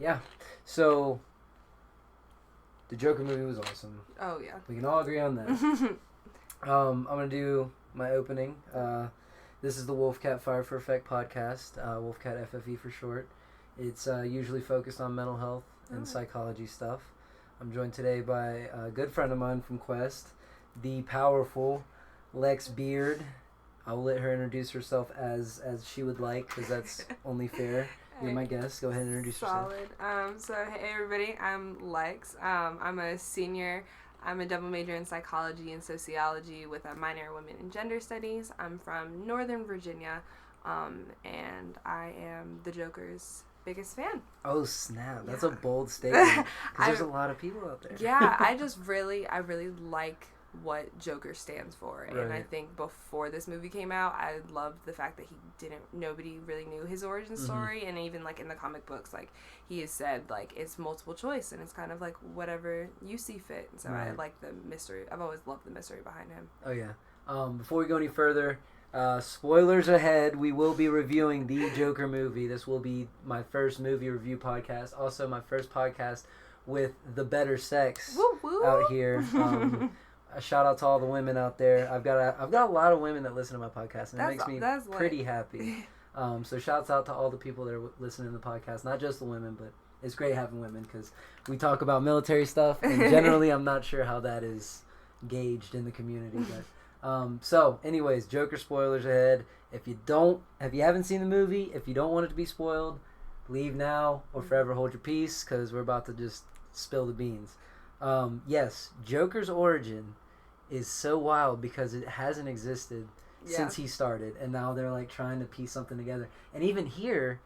Yeah. So, the Joker movie was awesome. Oh, yeah. We can all agree on that. I'm going to do my opening. This is the Wolfcat Fire for Effect podcast, Wolfcat FFE for short. It's usually focused on mental health and psychology stuff. I'm joined today by a good friend of mine from Quest, the powerful Lex Beard. I'll let her introduce herself as she would like, because that's only fair. You're my guest. Go ahead and introduce yourself. Solid. So, hey, everybody. I'm Lex. I'm a senior. I'm a double major in psychology and sociology with a minor in women and gender studies. I'm from Northern Virginia, and I am the Joker's biggest fan. Oh, snap. That's a bold statement, because there's a lot of people out there. Yeah, I really like what Joker stands for. Right. And I think before this movie came out, I loved the fact that nobody really knew his origin story. And even like in the comic books, like he has said like it's multiple choice and it's kind of like whatever you see fit. And so I like the mystery. I've always loved the mystery behind him. Oh yeah. Before we go any further, spoilers ahead. We will be reviewing the Joker movie. This will be my first movie review podcast. Also my first podcast with the better sex out here. A shout out to all the women out there. I've got a lot of women that listen to my podcast, and it makes me pretty happy. So shouts out to all the people that are listening to the podcast, not just the women, but it's great having women because we talk about military stuff, and generally I'm not sure how that is gauged in the community. But so, anyways, Joker spoilers ahead. If you haven't seen the movie, if you don't want it to be spoiled, leave now or forever hold your peace because we're about to just spill the beans. Yes, Joker's origin is so wild because it hasn't existed since he started, and now they're like trying to piece something together. And even here,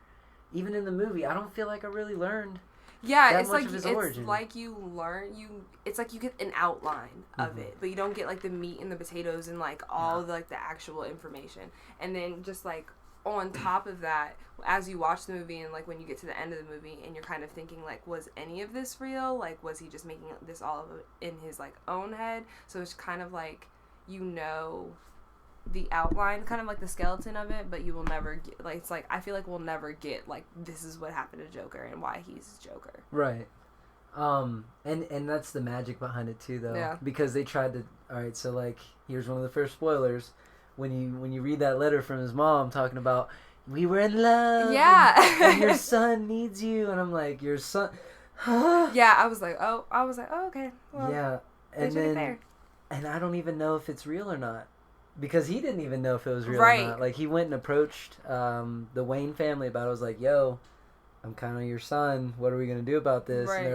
even in the movie, I don't feel like I really learned. Yeah, it's like it's like you get an outline of it, but you don't get like the meat and the potatoes and like all the actual information. And then just like on top of that, as you watch the movie and like when you get to the end of the movie and you're kind of thinking like, was any of this real? Like, was he just making this all of it in his like own head? So it's kind of like, the outline, kind of like the skeleton of it, but you will never get, like, it's like, I feel like we'll never get like, this is what happened to Joker and why he's Joker. Right. And that's the magic behind it too, though. Yeah. Because they tried to, alright, so like, here's one of the first spoilers. When you read that letter from his mom talking about, we were in love. Yeah. And your son needs you. And I'm like, your son. Yeah, I was like, oh, okay. Well, yeah. And I don't even know if it's real or not. Because he didn't even know if it was real or not. Like, he went and approached the Wayne family about it. I was like, yo, I'm kind of your son. What are we going to do about this? Right. And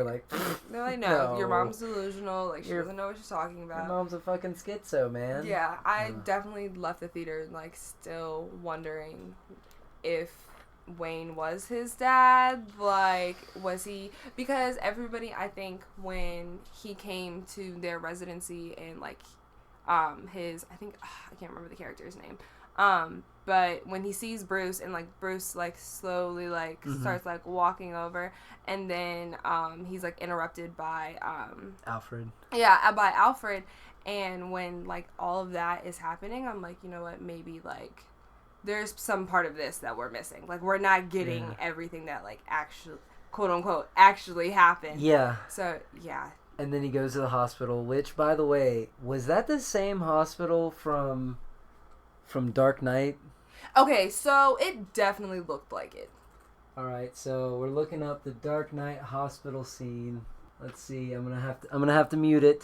they're like, no, your mom's delusional. Like, she doesn't know what she's talking about. Your mom's a fucking schizo, man. Yeah, I definitely left the theater, like, still wondering if Wayne was his dad. Like, was he... Because everybody, I think, when he came to their residency and, like, I can't remember the character's name. But when he sees Bruce and like Bruce like slowly like starts like walking over, and then he's like interrupted by Alfred. Yeah, by Alfred, and when like all of that is happening, I'm like, you know what, maybe like there's some part of this that we're missing. Like we're not getting everything that like actually quote unquote actually happened. Yeah. So yeah. And then he goes to the hospital, which, by the way, was that the same hospital from Dark Knight? Okay, so it definitely looked like it. All right, so we're looking up the Dark Knight hospital scene. Let's see. I'm gonna have to mute it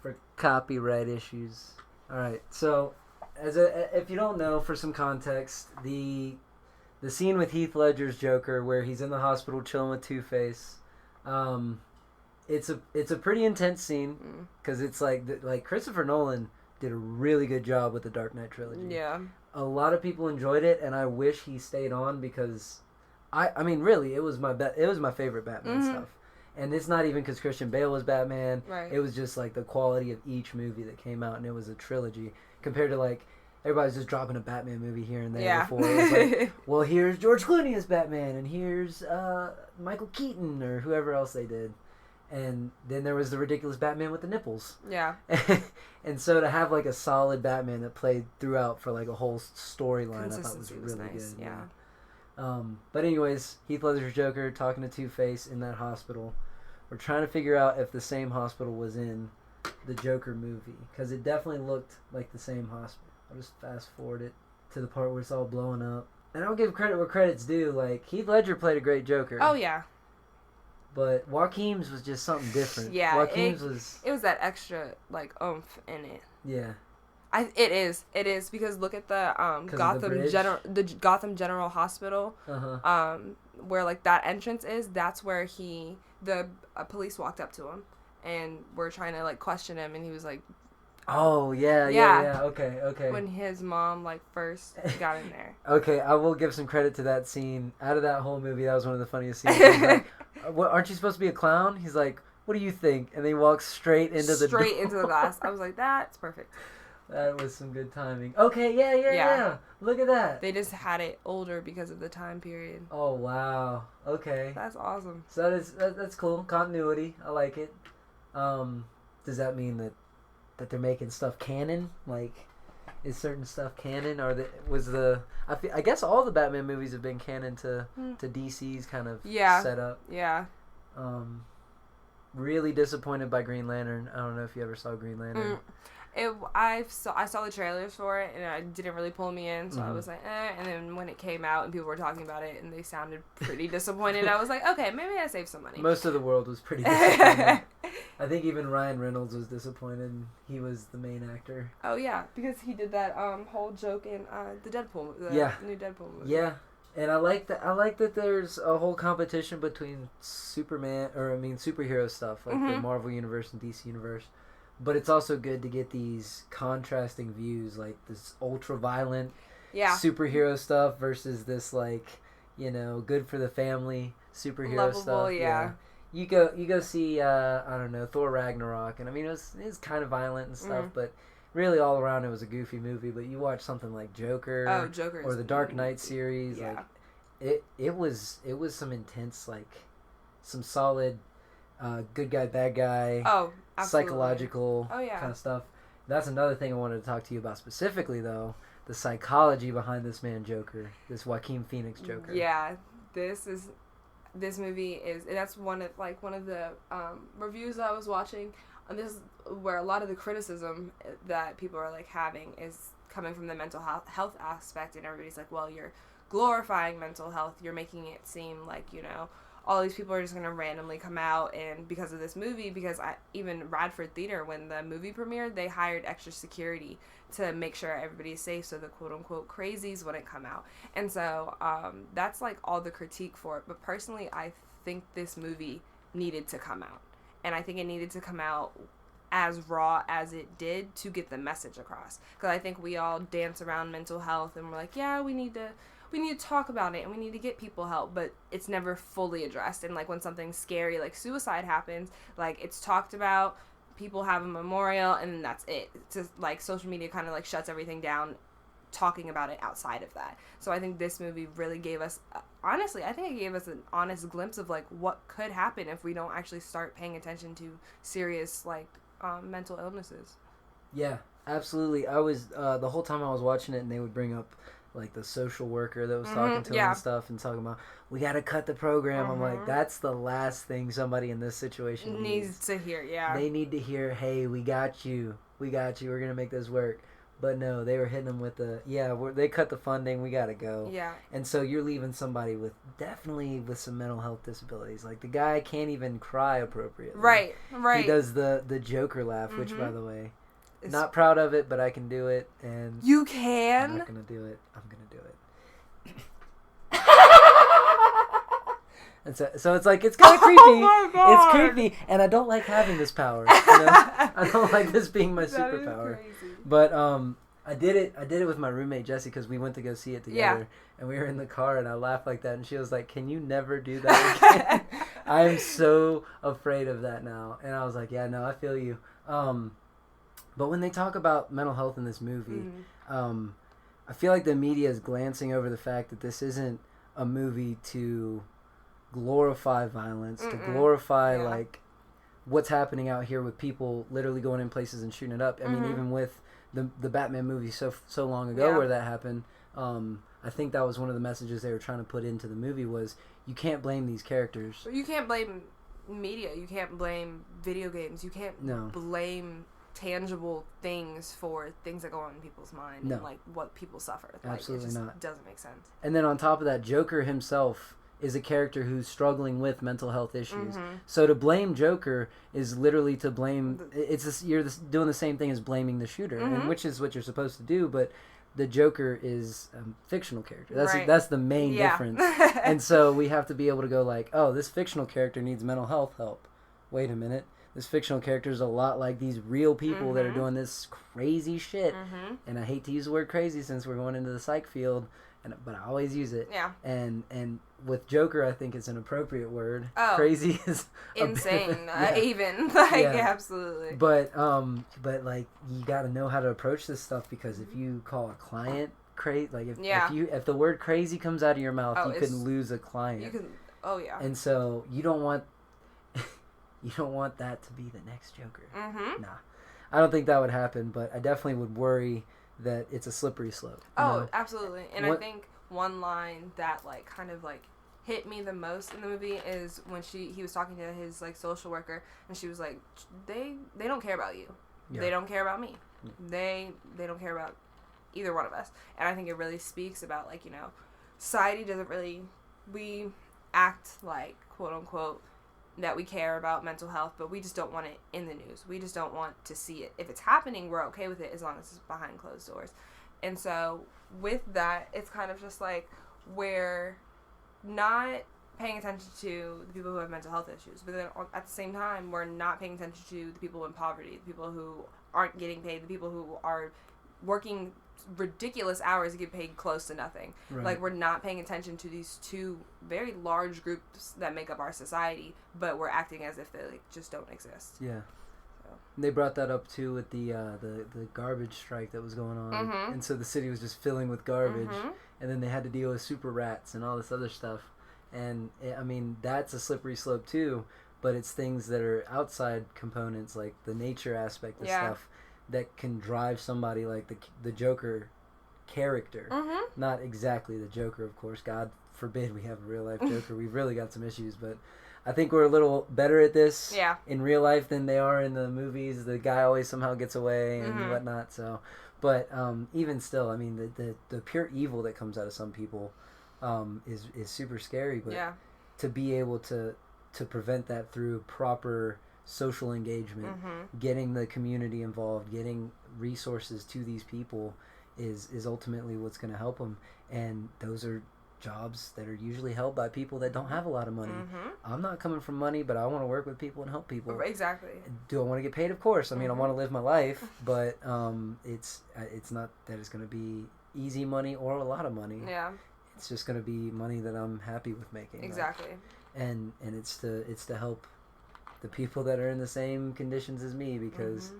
for copyright issues. All right, so if you don't know, for some context, the scene with Heath Ledger's Joker, where he's in the hospital chilling with Two-Face. It's a pretty intense scene because it's like Christopher Nolan did a really good job with the Dark Knight trilogy. Yeah. A lot of people enjoyed it, and I wish he stayed on because I mean really it was my favorite Batman stuff. And it's not even because Christian Bale was Batman. Right. It was just like the quality of each movie that came out, and it was a trilogy compared to like everybody's just dropping a Batman movie here and there before. It was like, well, here's George Clooney as Batman, and here's Michael Keaton or whoever else they did. And then there was the ridiculous Batman with the nipples. Yeah. And so to have like a solid Batman that played throughout for like a whole storyline, I thought was really nice. good. Yeah. But anyways, Heath Ledger's Joker talking to Two-Face in that hospital. We're trying to figure out if the same hospital was in the Joker movie, because it definitely looked like the same hospital. I'll just fast forward it to the part where it's all blowing up. And I'll give credit where credit's due. Like, Heath Ledger played a great Joker. Oh, yeah. But Joaquin's was just something different. Yeah, Joaquin's was... It was that extra, like, oomph in it. Yeah. It is, because look at the the Gotham General Hospital, where, like, that entrance is. That's where police walked up to him and were trying to, like, question him, and he was like... Oh, yeah. Okay. When his mom, like, first got in there. Okay, I will give some credit to that scene. Out of that whole movie, that was one of the funniest scenes. He's like, "What, aren't you supposed to be a clown?" He's like, "What do you think?" And then he walks straight into the glass. I was like, that's perfect. That was some good timing. Okay, yeah. Look at that. They just had it older because of the time period. Oh, wow. Okay. That's awesome. So that's cool. Continuity. I like it. Does that mean that they're making stuff canon? Like, is certain stuff canon? Or I guess all the Batman movies have been canon to DC's kind of setup. Yeah. Really disappointed by Green Lantern. I don't know if you ever saw Green Lantern. I saw the trailers for it, and it didn't really pull me in, so I was like, and then when it came out and people were talking about it and they sounded pretty disappointed, I was like, okay, maybe I saved some money. Most of the world was pretty disappointed. I think even Ryan Reynolds was disappointed. He was the main actor. Oh, yeah, because he did that whole joke in the Deadpool, new Deadpool movie. Yeah. And I like that there's a whole competition between superhero stuff, like the Marvel Universe and DC Universe. But it's also good to get these contrasting views, like this ultra-violent superhero stuff versus this, like, good for the family superhero lovable stuff. Yeah. You go see, I don't know, Thor Ragnarok, and I mean, it was kind of violent and stuff, but really all around it was a goofy movie. But you watch something like Joker, or the Dark Knight series, like, it was some intense, like, some solid good guy, bad guy. Oh, absolutely. Psychological kind of stuff. That's another thing I wanted to talk to you about specifically, though. The psychology behind this man Joker, this Joaquin Phoenix Joker. Yeah, this movie is, and that's one of the reviews I was watching, and this is where a lot of the criticism that people are, like, having is coming from the mental health aspect, and everybody's like, well, you're glorifying mental health, you're making it seem like, all these people are just going to randomly come out, and because of this movie, because even Radford Theater, when the movie premiered, they hired extra security to make sure everybody's safe so the quote-unquote crazies wouldn't come out. And so that's, like, all the critique for it. But personally, I think this movie needed to come out. And I think it needed to come out as raw as it did to get the message across. Because I think we all dance around mental health, and we're like, yeah, we need to talk about it, and we need to get people help, but it's never fully addressed. And, like, when something scary like suicide happens, like, it's talked about, people have a memorial, and then that's it. It's just, like, social media kind of, like, shuts everything down talking about it outside of that. So I think this movie really gave us, honestly, I think it gave us an honest glimpse of, like, what could happen if we don't actually start paying attention to serious, like, mental illnesses. Yeah, absolutely. I was, the whole time I was watching it, and they would bring up, like, the social worker that was talking to him and stuff, and talking about, we got to cut the program. I'm like, that's the last thing somebody in this situation needs to hear. Yeah, they need to hear, hey, we got you, we're gonna make this work. But no, they were hitting them with they cut the funding, we gotta go. Yeah. And so you're leaving somebody with some mental health disabilities. Like, the guy can't even cry appropriately. Right. He does the Joker laugh, which, by the way, not proud of it, but I can do it, and you can. I'm not gonna do it. I'm gonna do it. And so it's like, it's kind of creepy. Oh my God. It's creepy, and I don't like having this power. I don't like this being my superpower. But I did it with my roommate Jessie, because we went to go see it together, and we were in the car, and I laughed like that, and she was like, "Can you never do that again?" I am so afraid of that now, and I was like, "Yeah, no, I feel you." But when they talk about mental health in this movie, I feel like the media is glancing over the fact that this isn't a movie to glorify violence, to glorify like what's happening out here with people literally going in places and shooting it up. I mean, even with the Batman movie so long ago where that happened, I I think that was one of the messages they were trying to put into the movie was you can't blame these characters. You can't blame media. You can't blame video games. You can't blame tangible things for things that go on in people's mind and like what people suffer. Absolutely it just not. Doesn't make sense. And then on top of that, Joker himself is a character who's struggling with mental health issues. So to blame Joker is literally to blame. You're doing the same thing as blaming the shooter, and which is what you're supposed to do, but. The Joker is a fictional character. That's the main difference. And so we have to be able to go like, oh, this fictional character needs mental health help. Wait a minute. This fictional character is a lot like these real people that are doing this crazy shit. And I hate to use the word crazy since we're going into the psych field, but I always use it. Yeah. And with Joker, I think it's an appropriate word. Oh, crazy is insane. Even absolutely. But like you got to know how to approach this stuff because if you call a client crazy, like if the word crazy comes out of your mouth, you could lose a client. You can. Oh yeah. And so you don't want that to be the next Joker. Nah, I don't think that would happen. But I definitely would worry that it's a slippery slope. Oh, absolutely. And I think one line that like kind of like hit me the most in the movie is when he was talking to his like social worker and she was like, they don't care about you. Yeah. They don't care about me. Yeah. They don't care about either one of us. And I think it really speaks about like, society doesn't really, we act like quote unquote that we care about mental health, but we just don't want it in the news. We just don't want to see it. If it's happening, we're okay with it as long as it's behind closed doors. And so with that, it's kind of just like we're not paying attention to the people who have mental health issues, but then at the same time, we're not paying attention to the people in poverty, the people who aren't getting paid, the people who are working ridiculous hours to get paid close to nothing. Right. Like, we're not paying attention to these two very large groups that make up our society, but we're acting as if they like just don't exist. Yeah. They brought that up too with the garbage strike that was going on, and so the city was just filling with garbage, and then they had to deal with super rats and all this other stuff, and I mean that's a slippery slope too, but it's things that are outside components like the nature aspect of stuff that can drive somebody like the Joker character, not exactly the Joker, of course. God forbid we have a real life Joker. We've really got some issues, but. I think we're a little better at this in real life than they are in the movies. The guy always somehow gets away and whatnot. So, but even still, I mean, the pure evil that comes out of some people is super scary. But to be able to prevent that through proper social engagement, getting the community involved, getting resources to these people is ultimately what's going to help them. And those are jobs that are usually held by people that don't have a lot of money. I'm not coming from money, but I want to work with people and help people. Exactly. Do I want to get paid? Of course. I mean, I want to live my life, but it's not that it's going to be easy money or a lot of money. Yeah. It's just going to be money that I'm happy with making. Exactly. Like, and it's to help the people that are in the same conditions as me because.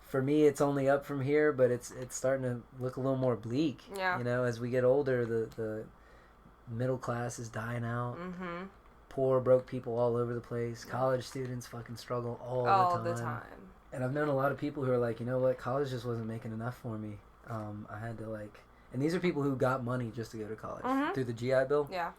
For me, it's only up from here, but it's starting to look a little more bleak. Yeah. As we get older, the middle class is dying out. Poor, broke people all over the place. College students fucking struggle all the time. And I've known a lot of people who are like, you know what, college just wasn't making enough for me. I had to and these are people who got money just to go to college through the GI Bill. Yeah.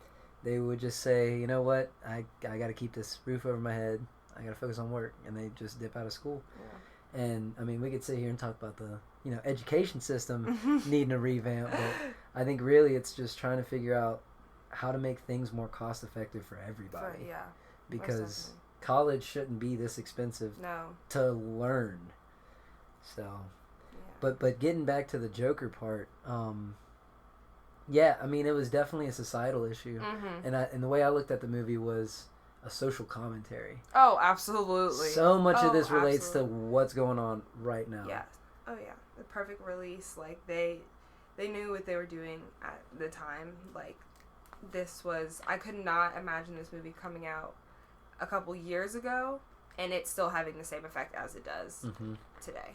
They would just say, you know what, I got to keep this roof over my head. I got to focus on work. And they just dip out of school. Yeah. And, I mean, we could sit here and talk about the, education system needing a revamp, but I think really it's just trying to figure out how to make things more cost effective for everybody. Because college shouldn't be this expensive to learn. So, but getting back to the Joker part, I mean, it was definitely a societal issue. And the way I looked at the movie was a social commentary. Oh, absolutely. So much of this relates to what's going on right now. Yeah. Oh, yeah. The perfect release. Like, they knew what they were doing at the time. Like, this was... I could not imagine this movie coming out a couple years ago and it's still having the same effect as it does today.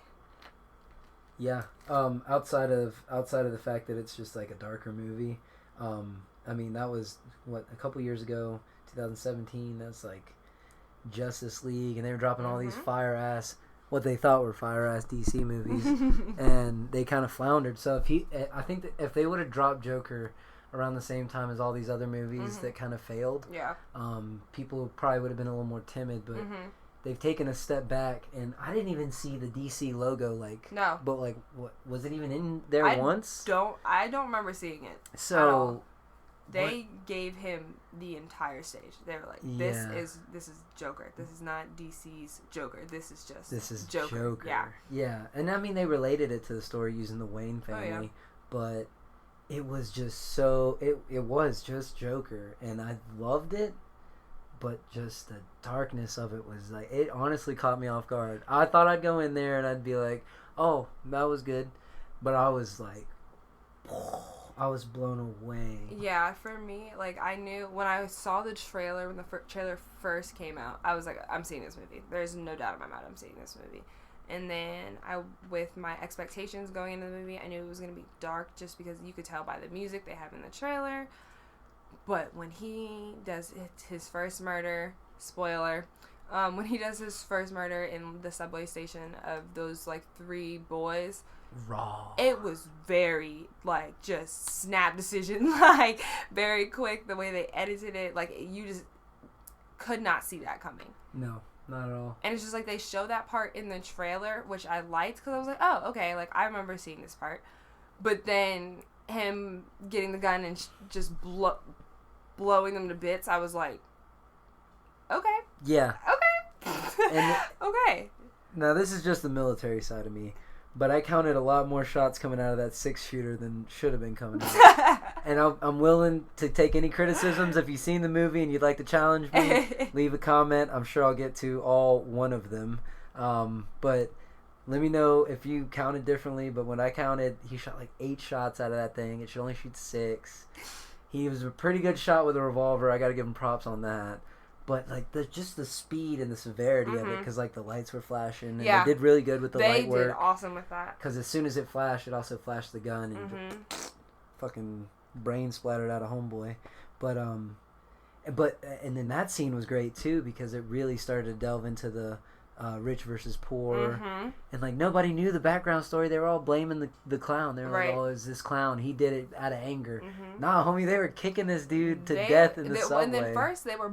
Yeah. Outside of the fact that it's just like a darker movie, I mean, that was, a couple years ago... 2017, that's like Justice League, and they were dropping all these fire ass what they thought were fire ass DC movies, and they kind of floundered. So I think that if they would have dropped Joker around the same time as all these other movies that kind of failed, people probably would have been a little more timid. But they've taken a step back, and I didn't even see the DC logo. No, but what was it even in there once? I don't remember seeing it. So they gave him the entire stage. They were like, "This is Joker. This is not DC's Joker. This is Joker." Yeah. And I mean, they related it to the story using the Wayne family, but it was just it was just Joker, and I loved it. But just the darkness of it was like, it honestly caught me off guard. I thought I'd go in there and I'd be like, "Oh, that was good," but I was like, I was blown away. Yeah, for me, like, I knew when I saw the trailer, when the trailer first came out, I was like, I'm seeing this movie. There's no doubt in my mind I'm seeing this movie. And then with my expectations going into the movie, I knew it was going to be dark just because you could tell by the music they have in the trailer. But when he does his first murder, spoiler, when he does his first murder in the subway station of those, like, 3 boys, raw. It was very, like, just snap decision, like, very quick, the way they edited it, like, you just could not see that coming. No, not at all. And it's just, like, they show that part in the trailer, which I liked, because I was like, oh, okay, like, I remember seeing this part. But then him getting the gun and just blowing them to bits, I was like, okay. Yeah. Okay. Okay. Now, this is just the military side of me, but I counted a lot more shots coming out of that 6-shooter than should have been coming out. And I'm willing to take any criticisms. If you've seen the movie and you'd like to challenge me, leave a comment. I'm sure I'll get to all one of them. But let me know if you counted differently. But when I counted, he shot like 8 shots out of that thing. It should only shoot 6. He was a pretty good shot with a revolver. I got to give him props on that. But, like, just the speed and the severity of it, because, like, the lights were flashing. And they did really good with the light work. They did awesome with that. Because as soon as it flashed, it also flashed the gun. And fucking brain splattered out of homeboy. But and then that scene was great, too, because it really started to delve into the rich versus poor. And, like, nobody knew the background story. They were all blaming the clown. They were like, oh, it's this clown. He did it out of anger. Nah, homie, they were kicking this dude to death in the subway. And then first they were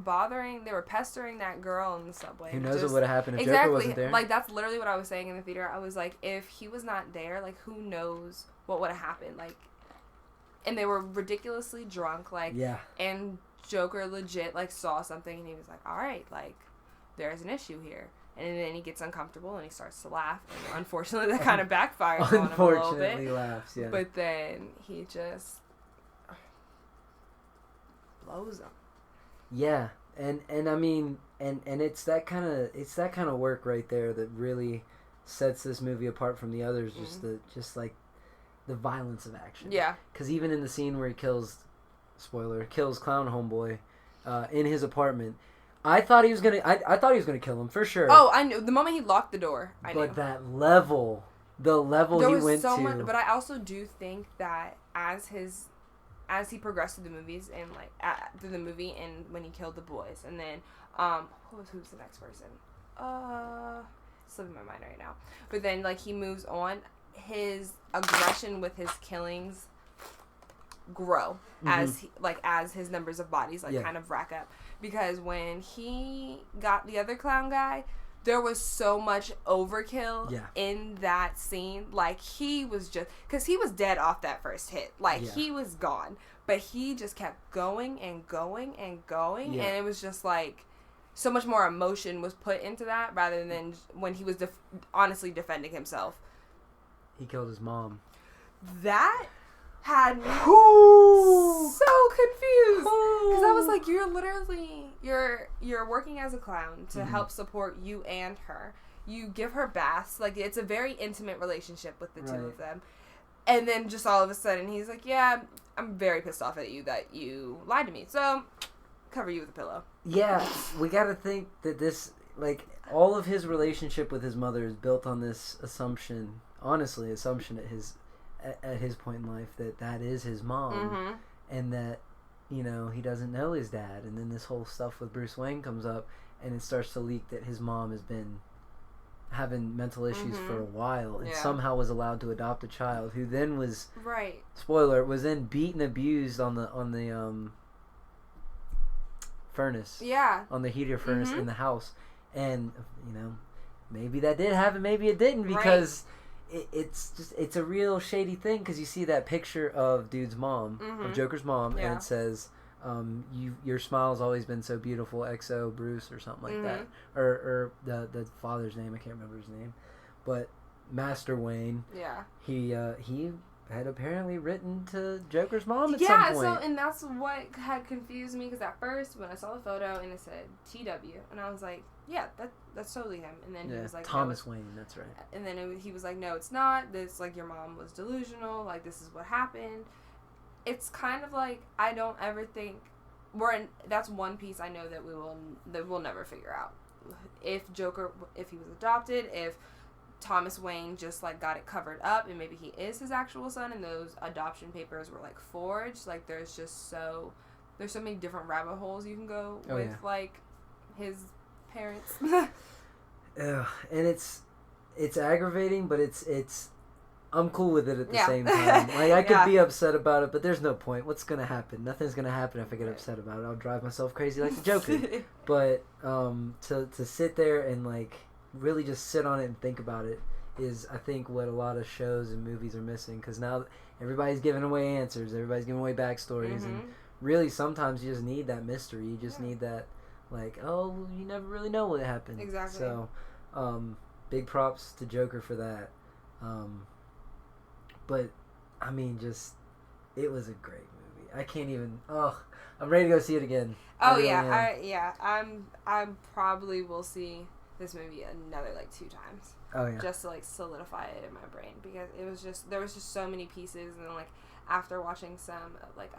pestering that girl in the subway. Who knows what would have happened if Joker wasn't there? Like, that's literally what I was saying in the theater. I was like, if he was not there, like, who knows what would have happened? Like, and they were ridiculously drunk, like, and Joker legit, like, saw something and he was like, all right, like, there's an issue here. And then he gets uncomfortable and he starts to laugh. And unfortunately, that kind of backfires on him a little bit. Unfortunately, laughs, yeah. But then he just blows him. Yeah, and I mean, and it's that kind of work right there that really sets this movie apart from the others. Just like the violence of action. Yeah. Because even in the scene where he kills Clown Homeboy in his apartment. I thought he was gonna kill him for sure. Oh, I knew the moment he locked the door. I knew. But that level, the level he went to. There was so much, but I also do think that as he progressed through the movies and like through the movie and when he killed the boys and then who's the next person? Slipping my mind right now. But then like he moves on, his aggression with his killings grow as his numbers of bodies kind of rack up. Because when he got the other clown guy, there was so much overkill in that scene. Like, he was just... Because he was dead off that first hit. Like, he was gone. But he just kept going and going and going. Yeah. And it was just, like... So much more emotion was put into that rather than when he was honestly defending himself. He killed his mom. That... had me so confused because I was like, you're working as a clown to help support you and her. You give her baths, like it's a very intimate relationship with the two of them, and then just all of a sudden he's like, yeah, I'm very pissed off at you that you lied to me, so cover you with a pillow. Yeah, we gotta think that this, like, all of his relationship with his mother is built on this assumption at his point in life that is his mom, and that, you know, he doesn't know his dad, and then this whole stuff with Bruce Wayne comes up and it starts to leak that his mom has been having mental issues Mm-hmm. for a while, and Yeah. somehow was allowed to adopt a child who then was Right. spoiler was then beaten, abused on the furnace, Yeah. on the heater furnace Mm-hmm. in the house, and you know, maybe that did happen, maybe it didn't, because it's a real shady thing, because you see that picture of dude's mom, Mm-hmm. of Joker's mom, Yeah. and it says, your smile's always been so beautiful, XO Bruce, or something like that, or the father's name, I can't remember his name, but Master Wayne, Yeah. he had apparently written to Joker's mom at some Yeah, point. so, and that's what had confused me, because at first, when I saw the photo, and it said TW, and I was like, yeah, that's totally him, and then he was like, Thomas Wayne, that's right. And then he was like, no, it's not, this, like, your mom was delusional, like, this is what happened. It's kind of like, I don't ever think, that's one piece I know that we'll never figure out. If he was adopted, if Thomas Wayne just, like, got it covered up, and maybe he is his actual son, and those adoption papers were, like, forged. Like, there's so many different rabbit holes you can go with, like, his parents. Ugh, and it's aggravating, but it's I'm cool with it at the same time. Like, I could be upset about it, but there's no point. What's gonna happen? Nothing's gonna happen if I get upset about it. I'll drive myself crazy like the Joker. But to sit there and, like, really just sit on it and think about it is, I think, what a lot of shows and movies are missing, because now everybody's giving away answers, everybody's giving away backstories, and really sometimes you just need that mystery. You just need that, like, oh, you never really know what happened. Exactly. So big props to Joker for that. But I mean, just, it was a great movie. I can't even, I'm ready to go see it again. Oh, really yeah, I probably will see this movie another, like, 2 times. Oh, yeah. Just to, like, solidify it in my brain, because there was just so many pieces, and then, like, after watching some, like,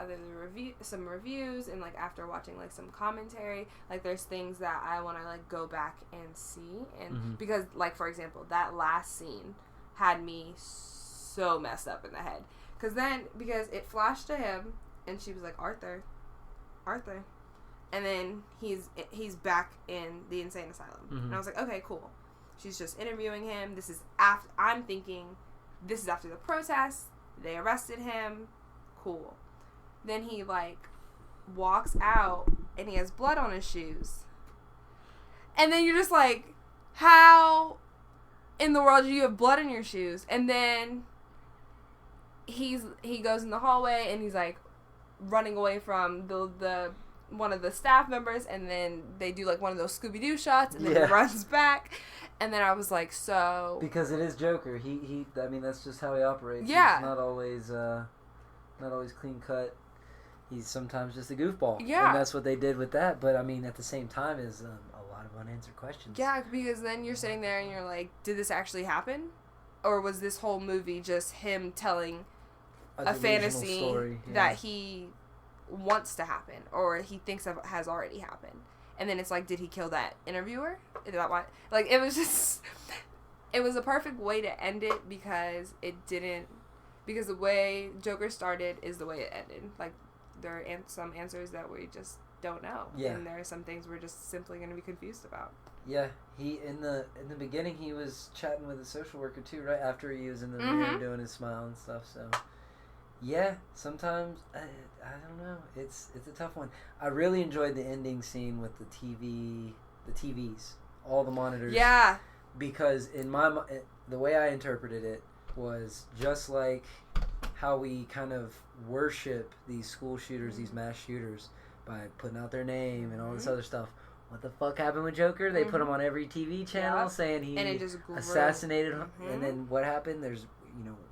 some reviews, and, like, after watching, like, some commentary, like, there's things that I want to, like, go back and see, and because, like, for example, that last scene had me so messed up in the head, because it flashed to him, and she was like, Arthur, and then he's back in the insane asylum, and I was like, okay, cool. She's just interviewing him. This is after, I'm thinking, this is after the protest. They arrested him. Cool. Then he, like, walks out, and he has blood on his shoes. And then you're just like, how in the world do you have blood in your shoes? And then he goes in the hallway, and he's, like, running away from the one of the staff members, and then they do, like, one of those Scooby-Doo shots, and then he runs back. And then I was like, so... Because it is Joker. He I mean, that's just how he operates. Yeah. He's not always clean cut. He's sometimes just a goofball. Yeah. And that's what they did with that. But, I mean, at the same time, is a lot of unanswered questions. Yeah, because then you're sitting there and you're like, did this actually happen? Or was this whole movie just him telling a fantasy story, that he wants to happen, or he thinks has already happened? And then it's like, did he kill that interviewer? Is that why? Like, it was just... It was a perfect way to end it, because it didn't... Because the way Joker started is the way it ended. Like, there are some answers that we just don't know. Yeah. And there are some things we're just simply going to be confused about. Yeah. He, in the beginning, he was chatting with a social worker, too, right? After he was in the mirror doing his smile and stuff, so... Yeah, sometimes, I don't know, it's a tough one. I really enjoyed the ending scene with the TVs, all the monitors. Yeah. Because the way I interpreted it was just like how we kind of worship these school shooters, these mass shooters, by putting out their name and all this other stuff. What the fuck happened with Joker? They put him on every TV channel saying he assassinated him. And then what happened? There's,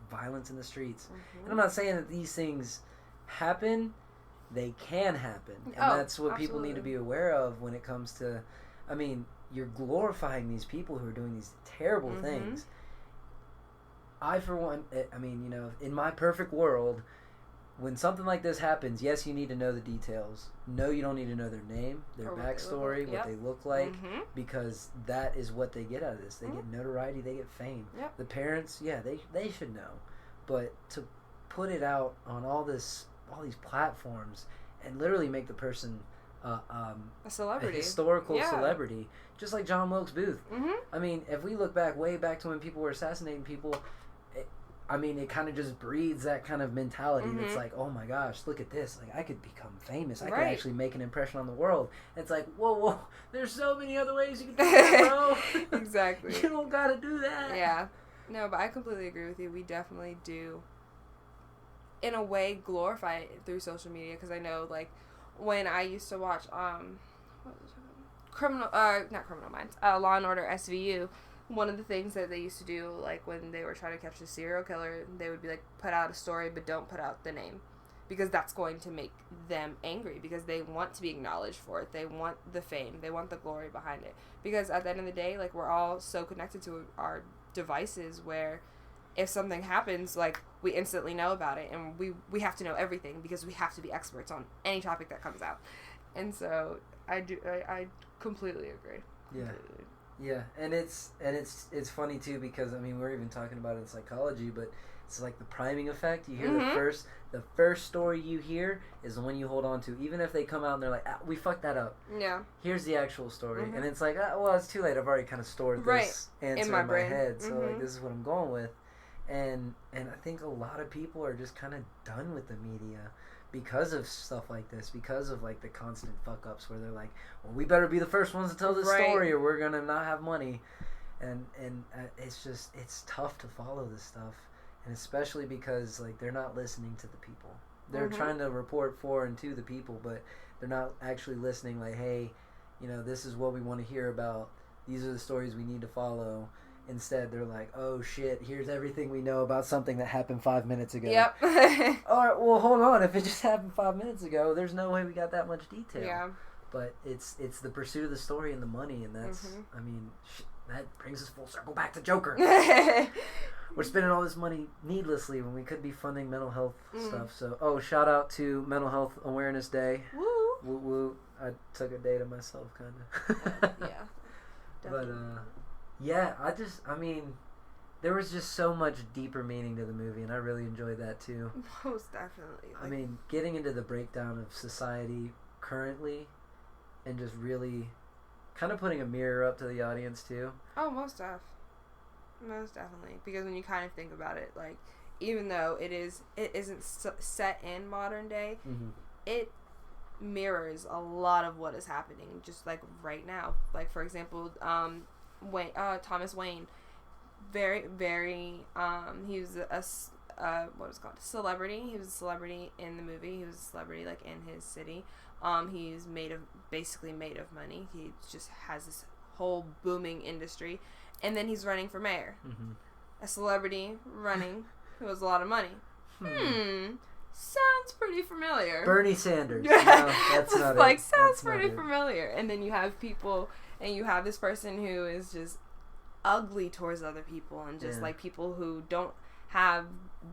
violence in the streets. And I'm not saying that these things happen. They can happen. And that's what people need to be aware of when it comes to... I mean, you're glorifying these people who are doing these terrible things. I, for one... I mean, in my perfect world... When something like this happens, yes, you need to know the details. No, you don't need to know their name, their backstory, what they look like, because that is what they get out of this. They get notoriety, they get fame. Yep. The parents, yeah, they should know. But to put it out on all these platforms and literally make the person a celebrity, a historical celebrity, just like John Wilkes Booth. Mm-hmm. I mean, if we look back way back to when people were assassinating people, it kind of just breeds that kind of mentality. Mm-hmm. That's like, oh my gosh, look at this. Like, I could become famous. I Right. could actually make an impression on the world. It's like, whoa, there's so many other ways you can do that, bro. Exactly. You don't gotta do that. Yeah. No, but I completely agree with you. We definitely do, in a way, glorify it through social media. Because I know, like, when I used to watch, what was it? Not Criminal Minds, Law and Order SVU, one of the things that they used to do, like, when they were trying to catch the serial killer, they would be like, put out a story, but don't put out the name. Because that's going to make them angry. Because they want to be acknowledged for it. They want the fame. They want the glory behind it. Because at the end of the day, like, we're all so connected to our devices where if something happens, like, we instantly know about it. And we have to know everything because we have to be experts on any topic that comes out. And so, I completely agree. Yeah. Completely. Yeah, and it's funny too because I mean we're even talking about it in psychology, but it's like the priming effect. You hear Mm-hmm. the first story you hear is the one you hold on to, even if they come out and they're like, we fucked that up. Yeah. Here's the actual story, Mm-hmm. and it's like, well, it's too late. I've already kind of stored this answer In my in my brain. head, so like Mhm. this is what I'm going with, and I think a lot of people are just kind of done with the media. Because of stuff like this, because of like the constant fuck ups where they're like, well, we better be the first ones to tell this Right. story or we're gonna not have money, and it's tough to follow this stuff, and especially because like they're not listening to the people. They're Mhm. trying to report for and to the people, but they're not actually listening. Like, hey, this is what we want to hear about. These are the stories we need to follow. Instead, they're like, oh shit, here's everything we know about something that happened 5 minutes ago. Yep. Alright, well, hold on. If it just happened 5 minutes ago, there's no way we got that much detail. Yeah. But it's the pursuit of the story and the money, and that's, Mhm. I mean, that brings us full circle back to Joker. We're spending all this money needlessly when we could be funding mental health stuff. So, shout out to Mental Health Awareness Day. Woo. Woo woo. I took a day to myself, kind of. Yeah. But, Definitely. yeah, there was just so much deeper meaning to the movie, and I really enjoyed that too. Most definitely. I mean, getting into the breakdown of society currently and just really kind of putting a mirror up to the audience too. Oh, most definitely. Because when you kind of think about it, like, even though it isn't set in modern day, Mm-hmm. it mirrors a lot of what is happening just like right now. Like, for example, Thomas Wayne, very, very, he was what is it called? Celebrity. He was a celebrity in the movie. He was a celebrity, like, in his city. He's basically made of money. He just has this whole booming industry. And then he's running for mayor. Mm-hmm. A celebrity running who has a lot of money. Sounds pretty familiar. Bernie Sanders. No, that's not like, it. sounds That's not pretty it. familiar. And then you have people, and you have this person who is just ugly towards other people, and just like people who don't have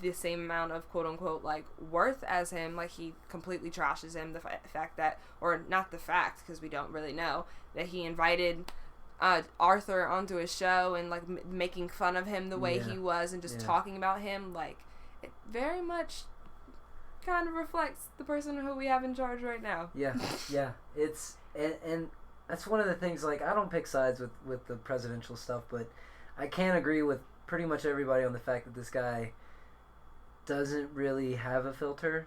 the same amount of quote unquote like worth as him. Like, he completely trashes him. The fact that, or not the fact, because we don't really know, that he invited Arthur onto his show and like making fun of him the way he was, and just talking about him, like, it very much kind of reflects the person who we have in charge right now. Yeah. It's and that's one of the things. Like, I don't pick sides with the presidential stuff, but I can agree with pretty much everybody on the fact that this guy doesn't really have a filter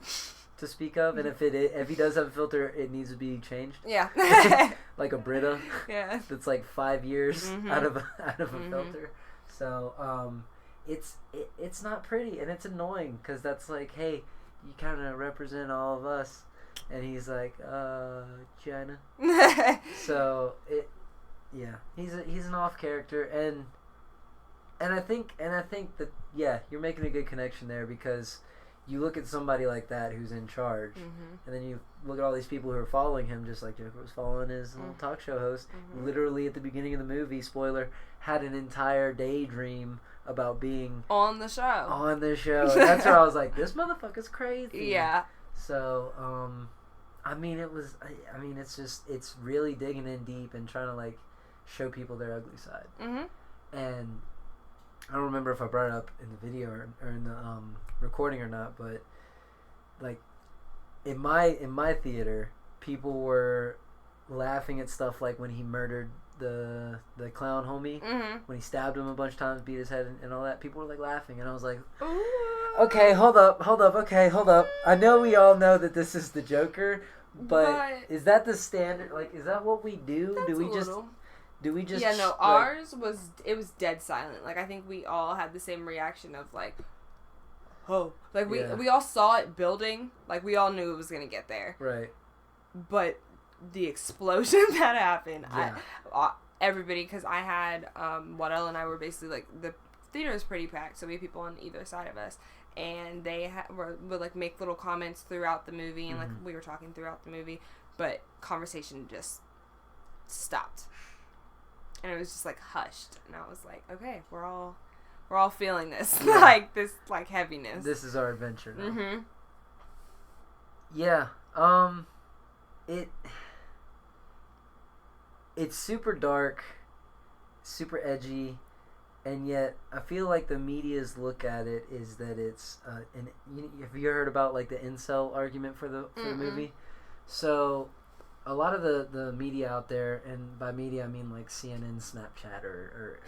to speak of, and if he does have a filter, it needs to be changed. Yeah. Like a Brita. Yeah. That's like 5 years Mhm. out of a Mhm. filter. So it's not pretty, and it's annoying because that's like, hey, you kind of represent all of us, and he's like, China. So he's an off character, and I think that you're making a good connection there, because you look at somebody like that who's in charge, and then you look at all these people who are following him, just like Joker was following his little talk show host. Literally at the beginning of the movie, spoiler, had an entire daydream about being on the show. on the show. And that's where I was like, this motherfucker's crazy. Yeah. So, it's really digging in deep and trying to like show people their ugly side. And I don't remember if I brought it up in the video or in the recording or not, but like in my theater, people were laughing at stuff like when he murdered the clown homie, when he stabbed him a bunch of times, beat his head and all that. People were like laughing, and I was like, okay, hold up. I know we all know that this is the Joker, but is that the standard? Like, is that what we do? Do we just? Yeah, no. Ours was dead silent. Like, I think we all had the same reaction of like, oh, like we all saw it building. Like, we all knew it was gonna get there. Right. But the explosion that happened, yeah. Everybody, because I had Waddell and I were basically like, the theater is pretty packed, so we had people on either side of us, and they would like make little comments throughout the movie, and like we were talking throughout the movie, but conversation just stopped, and it was just like hushed, and I was like, okay, we're all feeling this, like this like heaviness. This is our adventure now. Mm-hmm. Yeah. It's super dark, super edgy, and yet I feel like the media's look at it is that it's have you heard about like the incel argument for the movie? So a lot of the media out there, and by media I mean like CNN Snapchat or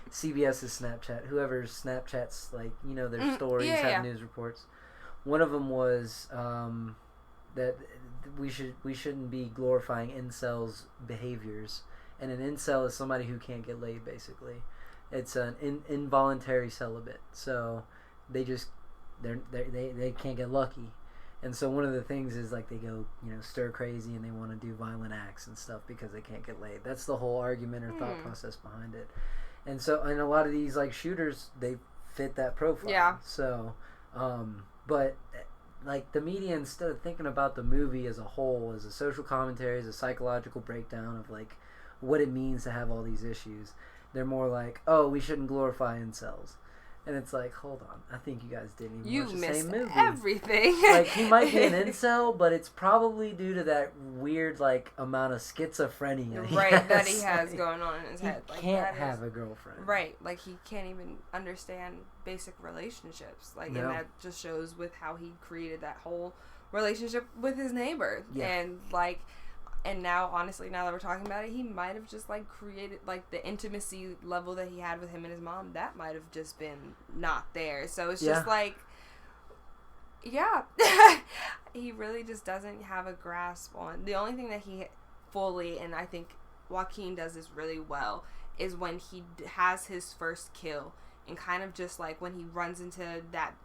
CBS's Snapchat, whoever's Snapchat's like, you know, their stories have news reports. One of them was that we shouldn't be glorifying incels' behaviors, and an incel is somebody who can't get laid. Basically, it's an involuntary celibate. So they can't get lucky, and so one of the things is like they go, you know, stir crazy and they want to do violent acts and stuff because they can't get laid. That's the whole argument or thought process behind it, and a lot of these like shooters, they fit that profile. Yeah. So, but. Like, the media, instead of thinking about the movie as a whole, as a social commentary, as a psychological breakdown of, like, what it means to have all these issues, they're more like, oh, we shouldn't glorify incels. And it's like, hold on, I think you guys didn't even watch the same movie. Everything. Like, he might be an incel, but it's probably due to that weird, like, amount of schizophrenia that he has going on in his head. He can't have a girlfriend. Right, like, he can't even understand basic relationships. Like, and that just shows with how he created that whole relationship with his neighbor. Yeah. And, like... And now, honestly, now that we're talking about it, he might have just, like, created, like, the intimacy level that he had with him and his mom, that might have just been not there. So it's just, like, he really just doesn't have a grasp on... The only thing that he fully, and I think Joaquin does this really well, is when he has his first kill, and kind of just, like, when he runs into that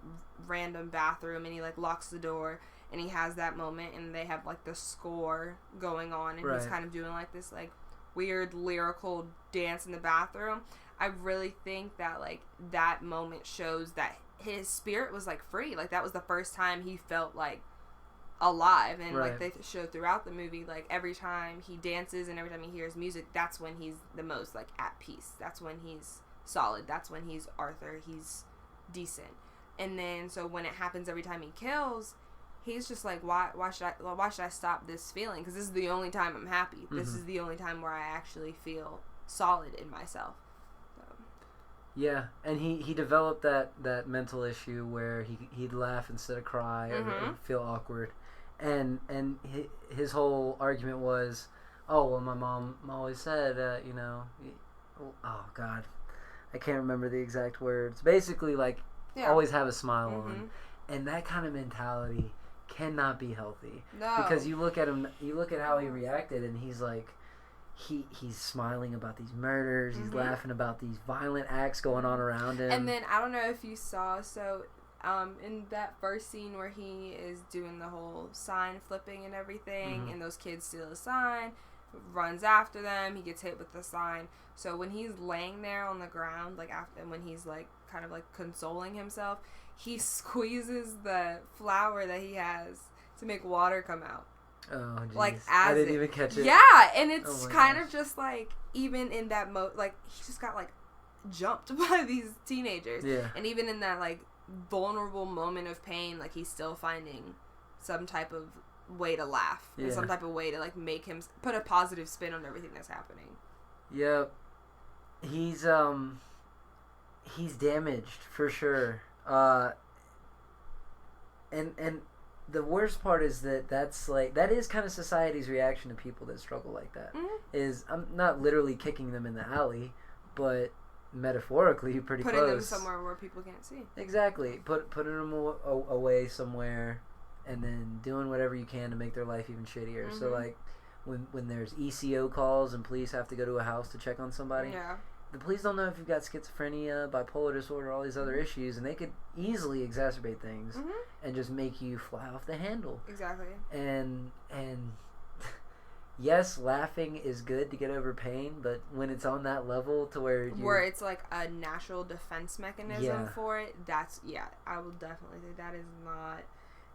random bathroom and he, like, locks the door... And he has that moment, and they have, like, the score going on, and he's kind of doing, like, this, like, weird lyrical dance in the bathroom. I really think that, like, that moment shows that his spirit was, like, free. Like, that was the first time he felt, like, alive. And, like, they show throughout the movie, like, every time he dances and every time he hears music, that's when he's the most, like, at peace. That's when he's solid. That's when he's Arthur. He's decent. And then, so when it happens every time he kills... He's just like, why should I stop this feeling? Because this is the only time I'm happy. This is the only time where I actually feel solid in myself. So. Yeah, and he developed that mental issue where he'd laugh instead of cry or feel awkward, and his whole argument was, oh well, my mom always said, you know, oh God, I can't remember the exact words. Basically, like, always have a smile on, and that kind of mentality cannot be healthy. No. Because you look at him, you look at how he reacted, and he's like, he's smiling about these murders, he's laughing about these violent acts going on around him. And then, I don't know if you saw, so, in that first scene where he is doing the whole sign flipping and everything, and those kids steal a sign, runs after them, he gets hit with the sign. So when he's laying there on the ground, like, after, when he's, like, kind of, like, consoling himself, he squeezes the flower that he has to make water come out. Oh, jeez. Like, I didn't even catch it. Yeah, and it's kind of just, like, even in that like, he just got, like, jumped by these teenagers. Yeah. And even in that, like, vulnerable moment of pain, like, he's still finding some type of way to laugh. And some type of way to, like, make him put a positive spin on everything that's happening. Yeah. He's damaged, for sure. And the worst part is that's like, that is kind of society's reaction to people that struggle like that. Mm-hmm. Is, I'm not literally kicking them in the alley, but metaphorically pretty putting close. them somewhere where people can't see. Exactly. Putting them away somewhere, and then doing whatever you can to make their life even shittier. Mm-hmm. So like when there's ECO calls and police have to go to a house to check on somebody. Yeah. The police don't know if you've got schizophrenia, bipolar disorder, all these other issues, and they could easily exacerbate things and just make you fly off the handle. Exactly. And yes, laughing is good to get over pain, but when it's on that level to where it's like a natural defense mechanism for it, I will definitely say that is not.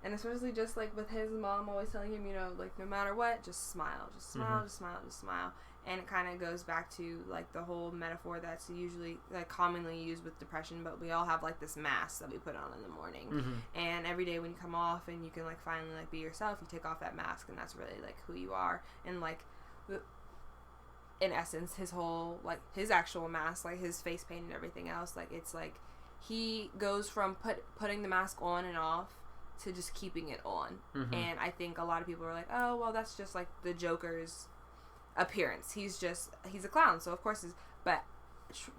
And especially just like with his mom always telling him, you know, like no matter what, just smile, just smile, just smile, just smile. And it kind of goes back to like the whole metaphor that's usually like commonly used with depression, but we all have like this mask that we put on in the morning. And every day when you come off and you can like finally like be yourself, you take off that mask, and that's really like who you are. And like in essence, his whole like his actual mask, like his face paint and everything else, like it's like he goes from putting the mask on and off to just keeping it on. And I think a lot of people are like, oh well, that's just like the Joker's appearance. He's a clown, so of course but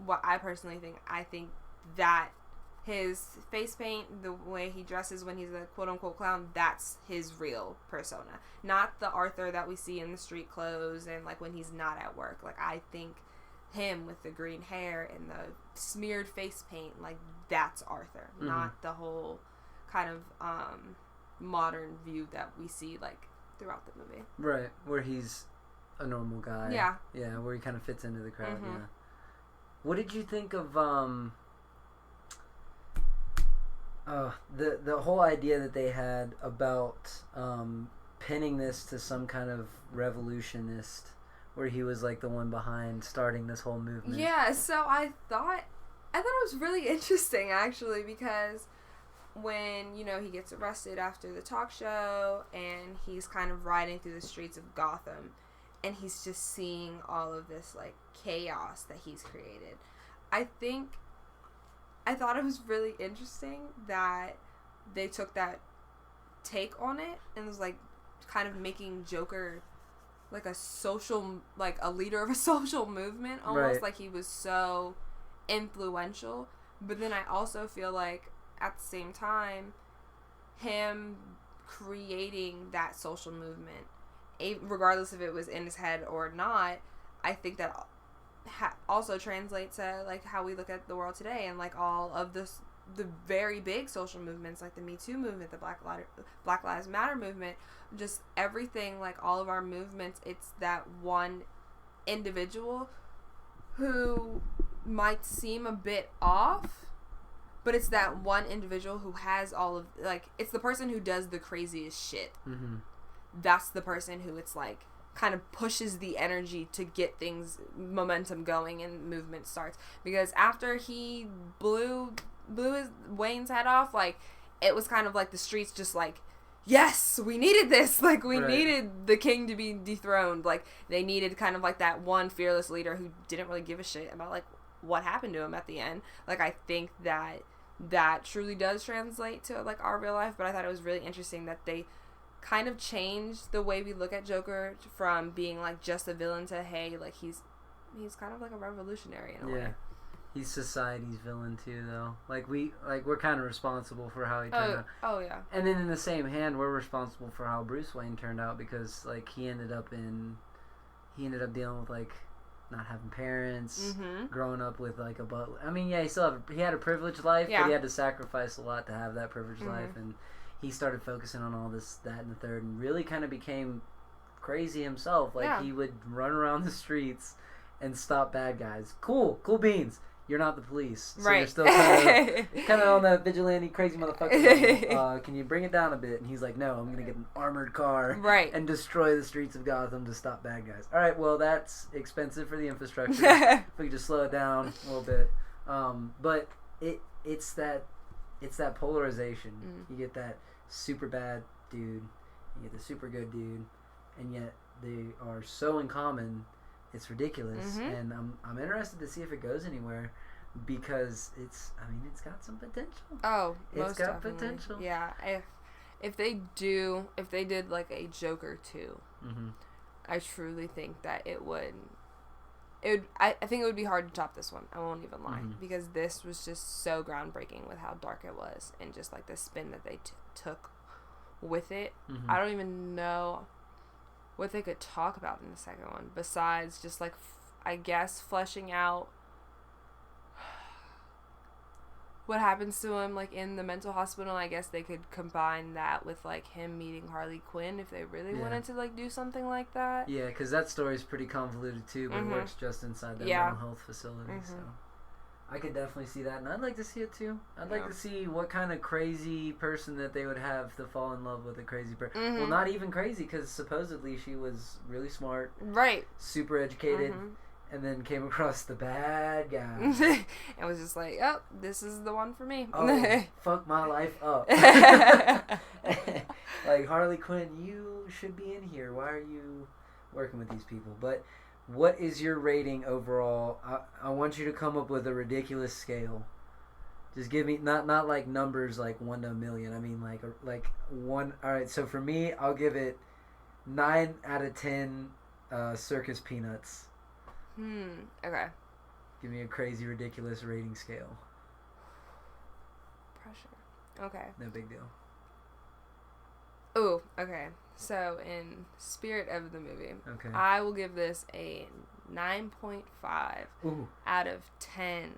what I personally think, I think that his face paint, the way he dresses when he's a quote-unquote clown, that's his real persona, not the Arthur that we see in the street clothes and like when he's not at work. Like I think him with the green hair and the smeared face paint, like that's Arthur, not the whole kind of modern view that we see like throughout the movie. Right, where he's a normal guy. Yeah, where he kind of fits into the crowd. Yeah. What did you think of the whole idea that they had about pinning this to some kind of revolutionist, where he was like the one behind starting this whole movement? Yeah, so I thought it was really interesting actually, because when, you know, he gets arrested after the talk show and he's kind of riding through the streets of Gotham, and he's just seeing all of this, like, chaos that he's created. I thought it was really interesting that they took that take on it and was, like, kind of making Joker, like, a leader of a social movement, almost. Right. Like, he was so influential. But then I also feel like, at the same time, him creating that social movement, regardless if it was in his head or not, I think that also translates to like how we look at the world today, and like all of the very big social movements like the Me Too movement, the Black Lives Matter movement, just everything, like all of our movements, it's that one individual who might seem a bit off, but it's that one individual who has all of, like, it's the person who does the craziest shit. That's the person who it's like kind of pushes the energy to get things, momentum going, and movement starts. Because after he blew Wayne's head off, like, it was kind of like the streets just like, yes, we needed this. Like, we needed the king to be dethroned. Like, they needed kind of like that one fearless leader who didn't really give a shit about like what happened to him at the end. Like, I think that truly does translate to like our real life. But I thought it was really interesting that they kind of changed the way we look at Joker from being like just a villain to, hey, like he's kind of like a revolutionary in a way. He's society's villain too, though. We're kind of responsible for how he turned out. Oh yeah. And then in the same hand, we're responsible for how Bruce Wayne turned out, because like he ended up dealing with like not having parents, growing up with like a butler. I mean, yeah, he had a privileged life, but he had to sacrifice a lot to have that privileged life, and he started focusing on all this, that, and the third, and really kind of became crazy himself. Like, he would run around the streets and stop bad guys. Cool beans. You're not the police. So you're still kind of on that vigilante crazy motherfucker level. Can you bring it down a bit? And he's like, no, I'm going to get an armored car and destroy the streets of Gotham to stop bad guys. All right, well, that's expensive for the infrastructure. If we could just slow it down a little bit. But it's that polarization. You get that super bad dude, you get the super good dude, and yet they are so in common, it's ridiculous. And I'm interested to see if it goes anywhere, because it's got some potential. Oh, it's got definitely potential. Yeah, if they did like a Joker 2, Mm-hmm. I truly think that I think it would be hard to top this one. I won't even lie. Mm-hmm. Because this was just so groundbreaking with how dark it was and just like the spin that they took with it. Mm-hmm. I don't even know what they could talk about in the second one besides just like, I guess, fleshing out what happens to him like in the mental hospital. I guess they could combine that with like him meeting Harley Quinn if they really wanted to like do something like that. Yeah, because that story's pretty convoluted too, but Mm-hmm. it works just inside that mental health facility. Mm-hmm. So I could definitely see that, and I'd like to see it too. I'd like to see what kind of crazy person that they would have to fall in love with a crazy person. Mm-hmm. Well, not even crazy, because supposedly she was really smart, right, super educated. Mm-hmm. And then came across the bad guy. And was just like, oh, this is the one for me. Oh, fuck my life up. Like, Harley Quinn, you should be in here. Why are you working with these people? But what is your rating overall? I want you to come up with a ridiculous scale. Just give me, not like numbers like 1 to 1,000,000. I mean, like one. All right, so for me, I'll give it 9 out of 10 circus peanuts. Okay. Give me a crazy, ridiculous rating scale. Pressure. Okay. No big deal. Ooh, okay. So, in spirit of the movie, okay, I will give this a 9.5 out of 10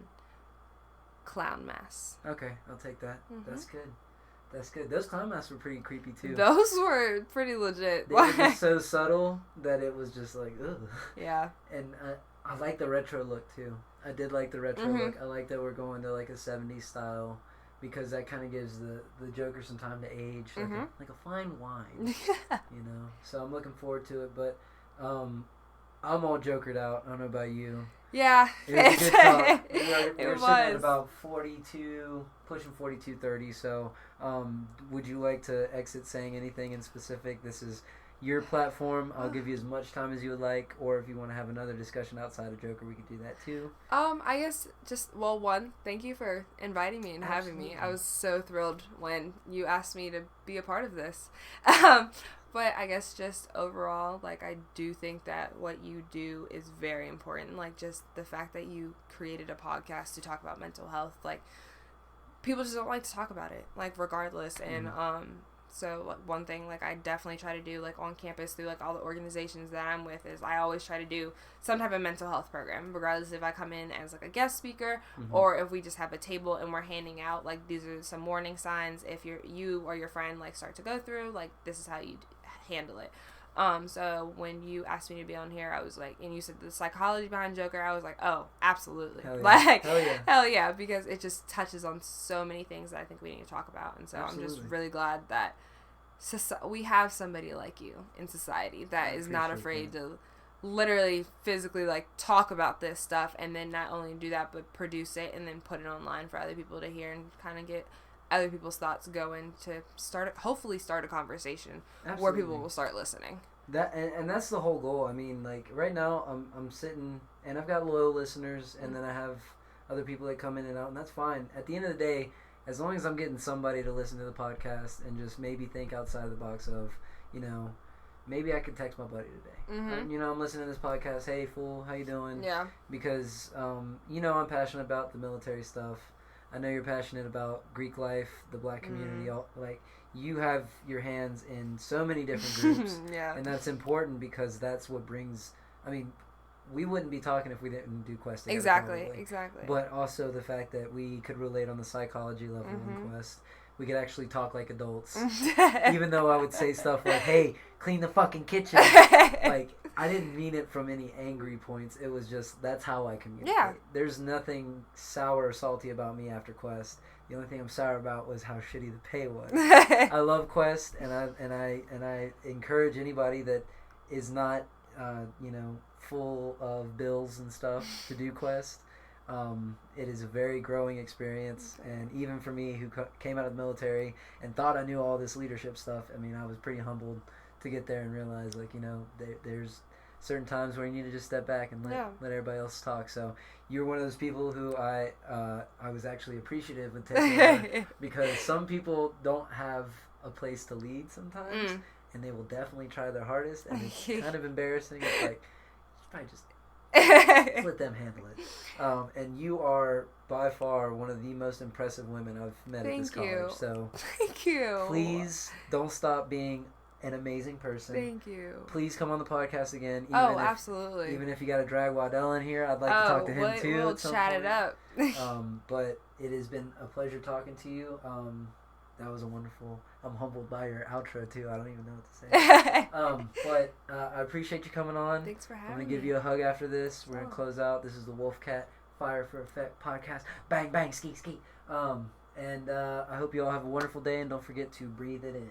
clown masks. Okay, I'll take that. Mm-hmm. That's good. That's good. Those clown masks were pretty creepy too. Those were pretty legit. They were just so subtle that it was just like, ugh. Yeah. And I like the retro look too. I did like the retro look. I like that we're going to like a 70s style, because that kind of gives the Joker some time to age, like a fine wine. You know. So I'm looking forward to it. But I'm all Jokered out. I don't know about you. Yeah. It was a good talk. We're sitting at about 42, pushing 42:30. So, would you like to exit saying anything in specific? This is your platform. I'll give you as much time as you would like, or if you want to have another discussion outside of Joker, we could do that too. I guess one, thank you for inviting me and having me. I was so thrilled when you asked me to be a part of this. But I guess just overall, like, I do think that what you do is very important. Like, just the fact that you created a podcast to talk about mental health, like, people just don't like to talk about it, like, regardless. And so like, one thing, like, I definitely try to do, like, on campus through, like, all the organizations that I'm with, is I always try to do some type of mental health program, regardless if I come in as, like, a guest speaker or if we just have a table and we're handing out, like, these are some warning signs if you or your friend, like, start to go through, like, this is how you handle it. So when you asked me to be on here, I was like, and you said the psychology behind Joker, I was like, oh, absolutely. Hell yeah. Like, hell yeah, because it just touches on so many things that I think we need to talk about. And so I'm just really glad that we have somebody like you in society that is not afraid to literally physically, like, talk about this stuff, and then not only do that, but produce it and then put it online for other people to hear and kind of get other people's thoughts going to hopefully start a conversation where people will start listening. And that's the whole goal. I mean, like, right now I'm sitting and I've got loyal listeners, and then I have other people that come in and out, and that's fine. At the end of the day, as long as I'm getting somebody to listen to the podcast and just maybe think outside the box of, you know, maybe I could text my buddy today. You know, I'm listening to this podcast. Hey, fool, how you doing? Yeah. Because, you know, I'm passionate about the military stuff. I know you're passionate about Greek life, the black community. Like, you have your hands in so many different groups. And that's important, because that's what brings, I mean, we wouldn't be talking if we didn't do Quest together. Exactly. But also the fact that we could relate on the psychology level in Quest. We could actually talk like adults. Even though I would say stuff like, hey, clean the fucking kitchen. Like, I didn't mean it from any angry points. It was just, that's how I communicate. Yeah. There's nothing sour or salty about me after Quest. The only thing I'm sour about was how shitty the pay was. I love Quest, and I encourage anybody that is not, you know, full of bills and stuff to do Quest. It is a very growing experience, and even for me, who came out of the military and thought I knew all this leadership stuff, I mean, I was pretty humbled to get there and realize, like, you know, there's certain times where you need to just step back and let everybody else talk. So you're one of those people who I was actually appreciative of taking over, because some people don't have a place to lead sometimes, and they will definitely try their hardest, and it's kind of embarrassing. It's like, you probably just let them handle it. And you are by far one of the most impressive women I've met at this college. So thank you. Please don't stop being an amazing person. Thank you. Please come on the podcast again. Absolutely. Even if you got to drag Waddell in here, I'd like to talk to him too. We'll chat it up. But it has been a pleasure talking to you. That was a wonderful. I'm humbled by your outro too. I don't even know what to say. But I appreciate you coming on. Thanks for having me. I'm gonna give you a hug after this. We're gonna close out. This is the Wolfcat Fire for Effect podcast. Bang bang ski ski. And I hope you all have a wonderful day, and don't forget to breathe it in.